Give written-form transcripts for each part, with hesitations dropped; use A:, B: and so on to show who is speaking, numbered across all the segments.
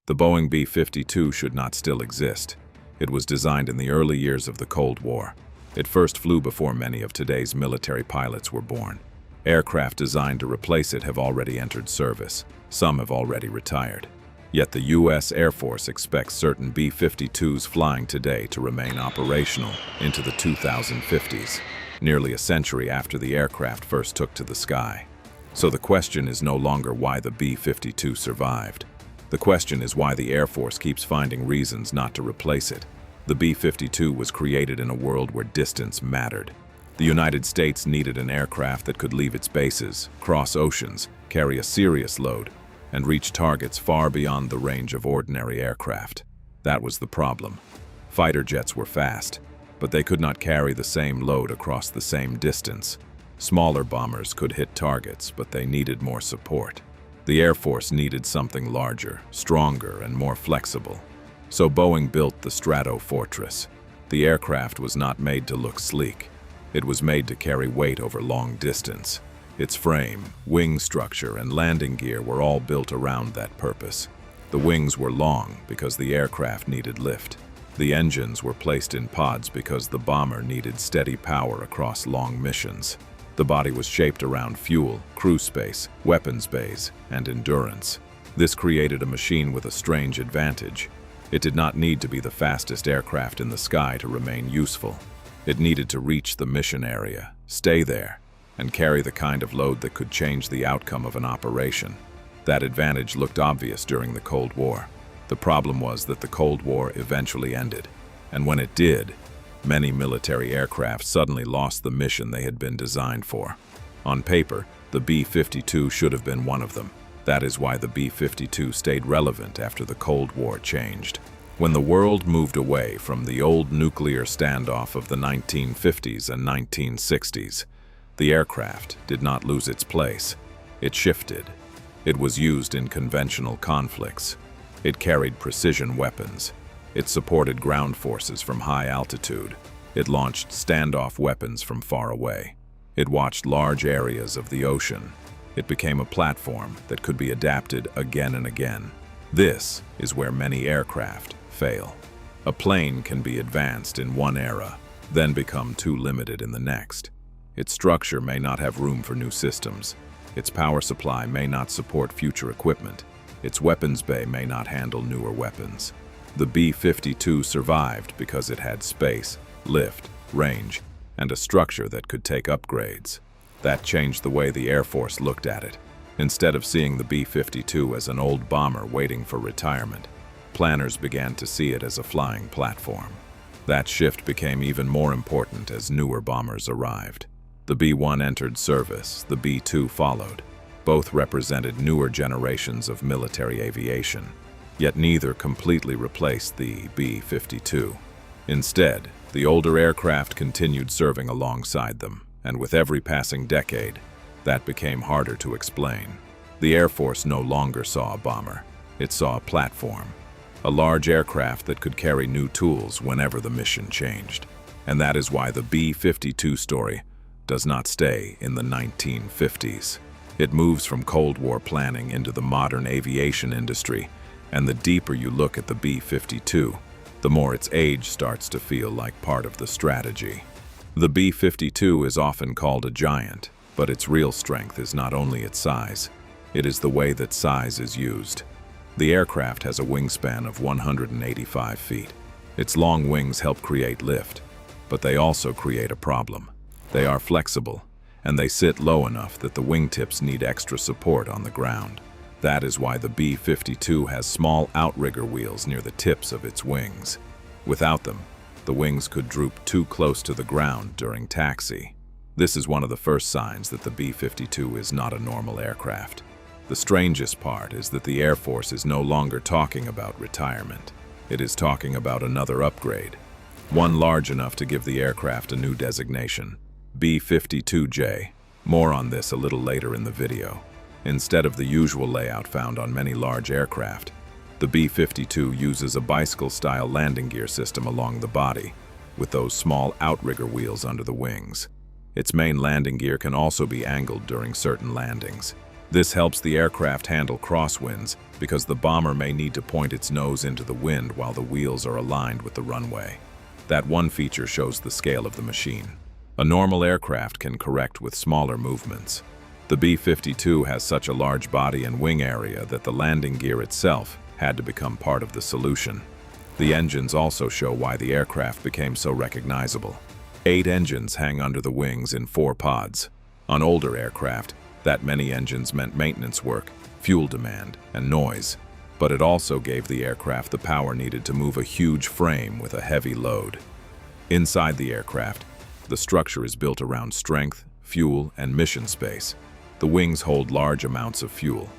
A: The Boeing B-52 should not still exist. It was designed in the early years of the Cold War. It first flew before many of today's military pilots were born. Aircraft designed to replace it have already entered service. Some have already retired. Yet the U.S. Air Force expects certain B-52s flying today to remain operational into the 2050s, nearly a century after the aircraft first took to the sky. So the question is no longer why the B-52 survived. The question is why the Air Force keeps finding reasons not to replace it. The B-52 was created in a world where distance mattered. The United States needed an aircraft that could leave its bases, cross oceans, carry a serious load, and reach targets far beyond the range of ordinary aircraft. That was the problem. Fighter jets were fast, but they could not carry the same load across the same distance. Smaller bombers could hit targets, but they needed more support. The Air Force needed something larger, stronger, and more flexible. So Boeing built the Stratofortress. The aircraft was not made to look sleek. It was made to carry weight over long distance. Its frame, wing structure, and landing gear were all built around that purpose. The wings were long because the aircraft needed lift. The engines were placed in pods because the bomber needed steady power across long missions. The body was shaped around fuel, crew space, weapons bays, and endurance. This created a machine with a strange advantage. It did not need to be the fastest aircraft in the sky to remain useful. It needed to reach the mission area, stay there, and carry the kind of load that could change the outcome of an operation. That advantage looked obvious during the Cold War. The problem was that the Cold War eventually ended, and when it did, many military aircraft suddenly lost the mission they had been designed for. On paper, the B-52 should have been one of them. That is why the B-52 stayed relevant after the Cold War changed. When the world moved away from the old nuclear standoff of the 1950s and 1960s, the aircraft did not lose its place. It shifted. It was used in conventional conflicts. It carried precision weapons. It supported ground forces from high altitude. It launched standoff weapons from far away. It watched large areas of the ocean. It became a platform that could be adapted again and again. This is where many aircraft fail. A plane can be advanced in one era, then become too limited in the next. Its structure may not have room for new systems. Its power supply may not support future equipment. Its weapons bay may not handle newer weapons. The B-52 survived because it had space, lift, range, and a structure that could take upgrades. That changed the way the Air Force looked at it. Instead of seeing the B-52 as an old bomber waiting for retirement, planners began to see it as a flying platform. That shift became even more important as newer bombers arrived. The B-1 entered service, the B-2 followed. Both represented newer generations of military aviation, yet neither completely replaced the B-52. Instead, the older aircraft continued serving alongside them, and with every passing decade, that became harder to explain. The Air Force no longer saw a bomber. It saw a platform, a large aircraft that could carry new tools whenever the mission changed. And that is why the B-52 story does not stay in the 1950s. It moves from Cold War planning into the modern aviation industry, and the deeper you look at the B-52, the more its age starts to feel like part of the strategy. The B-52 is often called a giant, but its real strength is not only its size, it is the way that size is used. The aircraft has a wingspan of 185 feet. Its long wings help create lift, but they also create a problem. They are flexible, and they sit low enough that the wingtips need extra support on the ground. That is why the B-52 has small outrigger wheels near the tips of its wings. Without them, the wings could droop too close to the ground during taxi. This is one of the first signs that the B-52 is not a normal aircraft. The strangest part is that the Air Force is no longer talking about retirement. It is talking about another upgrade, one large enough to give the aircraft a new designation. B-52J. More on this a little later in the video. Instead of the usual layout found on many large aircraft, the B-52 uses a bicycle-style landing gear system along the body, with those small outrigger wheels under the wings. Its main landing gear can also be angled during certain landings. This helps the aircraft handle crosswinds because the bomber may need to point its nose into the wind while the wheels are aligned with the runway. That one feature shows the scale of the machine. A normal aircraft can correct with smaller movements. The B-52 has such a large body and wing area that the landing gear itself had to become part of the solution. The engines also show why the aircraft became so recognizable. 8 engines hang under the wings in 4 pods. On older aircraft, that many engines meant maintenance work, fuel demand, and noise, but it also gave the aircraft the power needed to move a huge frame with a heavy load. Inside the aircraft, the structure is built around strength, fuel, and mission space. The wings hold large amounts of fuel.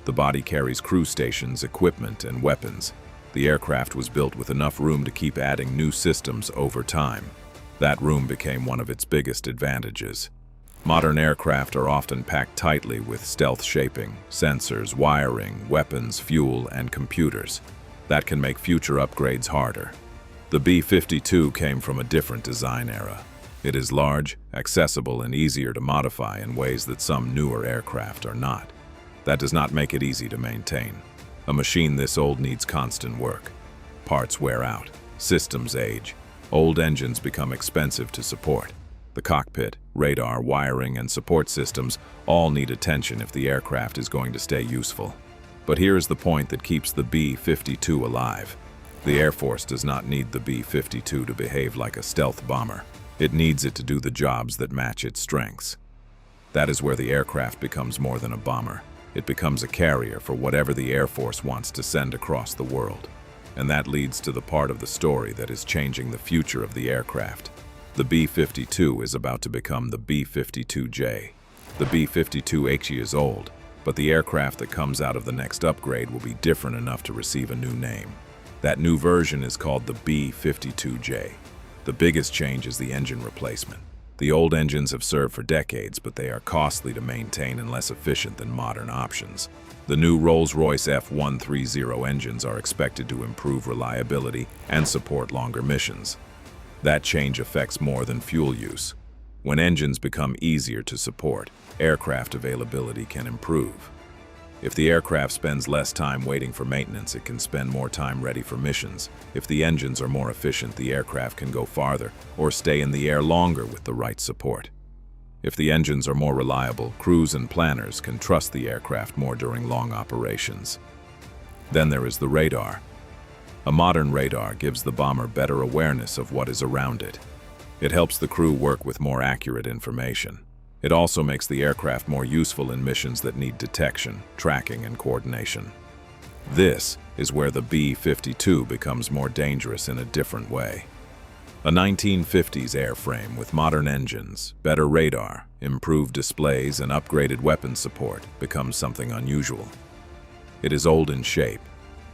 A: The body carries crew stations, equipment, and weapons. The aircraft was built with enough room to keep adding new systems over time. That room became one of its biggest advantages. Modern aircraft are often packed tightly with stealth shaping, sensors, wiring, weapons, fuel, and computers. That can make future upgrades harder. The B-52 came from a different design era. It is large, accessible, and easier to modify in ways that some newer aircraft are not. That does not make it easy to maintain. A machine this old needs constant work. Parts wear out, systems age, old engines become expensive to support. The cockpit, radar, wiring, and support systems all need attention if the aircraft is going to stay useful. But here is the point that keeps the B-52 alive. The Air Force does not need the B-52 to behave like a stealth bomber. It needs it to do the jobs that match its strengths. That is where the aircraft becomes more than a bomber. It becomes a carrier for whatever the Air Force wants to send across the world. And that leads to the part of the story that is changing the future of the aircraft. The B-52 is about to become the B-52J. The B-52H is old, but the aircraft that comes out of the next upgrade will be different enough to receive a new name. That new version is called the B-52J. The biggest change is the engine replacement. The old engines have served for decades, but they are costly to maintain and less efficient than modern options. The new Rolls-Royce F130 engines are expected to improve reliability and support longer missions. That change affects more than fuel use. When engines become easier to support, aircraft availability can improve. If the aircraft spends less time waiting for maintenance, it can spend more time ready for missions. If the engines are more efficient, the aircraft can go farther or stay in the air longer with the right support. If the engines are more reliable, crews and planners can trust the aircraft more during long operations. Then there is the radar. A modern radar gives the bomber better awareness of what is around it. It helps the crew work with more accurate information. It also makes the aircraft more useful in missions that need detection, tracking, and coordination. This is where the B-52 becomes more dangerous in a different way. A 1950s airframe with modern engines, better radar, improved displays, and upgraded weapon support becomes something unusual. It is old in shape,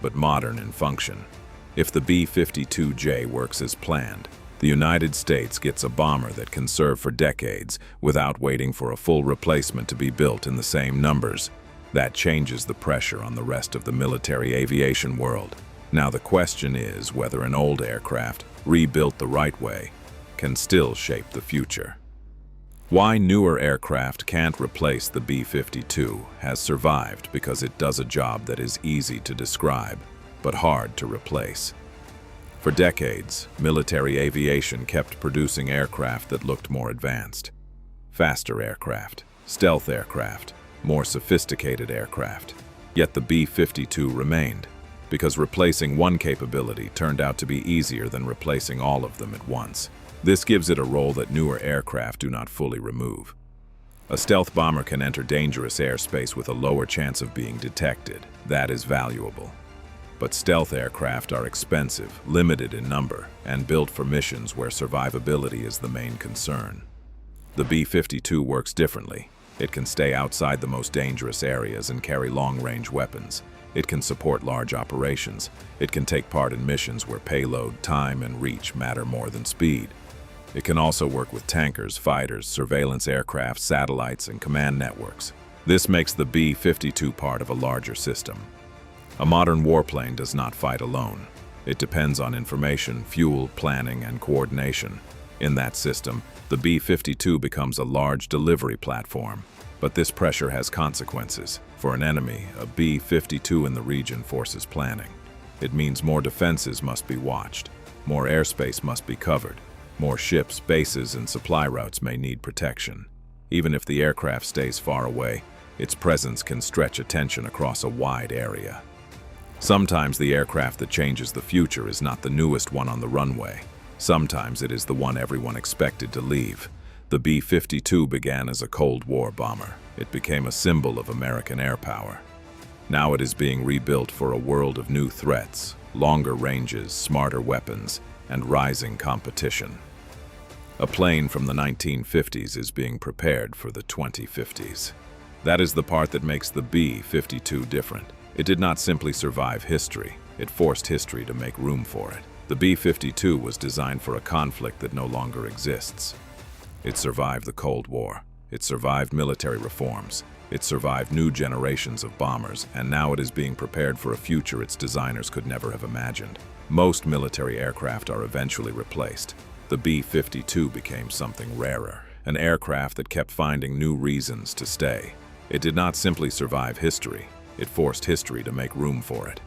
A: but modern in function. If the B-52J works as planned, the United States gets a bomber that can serve for decades without waiting for a full replacement to be built in the same numbers. That changes the pressure on the rest of the military aviation world. Now the question is whether an old aircraft, rebuilt the right way, can still shape the future. Why newer aircraft can't replace the B-52 has survived because it does a job that is easy to describe, but hard to replace. For decades, military aviation kept producing aircraft that looked more advanced. Faster aircraft, stealth aircraft, more sophisticated aircraft. Yet the B-52 remained, because replacing one capability turned out to be easier than replacing all of them at once. This gives it a role that newer aircraft do not fully remove. A stealth bomber can enter dangerous airspace with a lower chance of being detected. That is valuable. But stealth aircraft are expensive, limited in number, and built for missions where survivability is the main concern. The B-52 works differently. It can stay outside the most dangerous areas and carry long-range weapons. It can support large operations. It can take part in missions where payload, time, and reach matter more than speed. It can also work with tankers, fighters, surveillance aircraft, satellites, and command networks. This makes the B-52 part of a larger system. A modern warplane does not fight alone. It depends on information, fuel, planning, and coordination. In that system, the B-52 becomes a large delivery platform. But this pressure has consequences. For an enemy, a B-52 in the region forces planning. It means more defenses must be watched, more airspace must be covered, more ships, bases, and supply routes may need protection. Even if the aircraft stays far away, its presence can stretch attention across a wide area. Sometimes the aircraft that changes the future is not the newest one on the runway. Sometimes it is the one everyone expected to leave. The B-52 began as a Cold War bomber. It became a symbol of American air power. Now it is being rebuilt for a world of new threats, longer ranges, smarter weapons, and rising competition. A plane from the 1950s is being prepared for the 2050s. That is the part that makes the B-52 different. It did not simply survive history, it forced history to make room for it. The B-52 was designed for a conflict that no longer exists. It survived the Cold War. It survived military reforms. It survived new generations of bombers, and now it is being prepared for a future its designers could never have imagined. Most military aircraft are eventually replaced. The B-52 became something rarer, an aircraft that kept finding new reasons to stay. It did not simply survive history, it forced history to make room for it.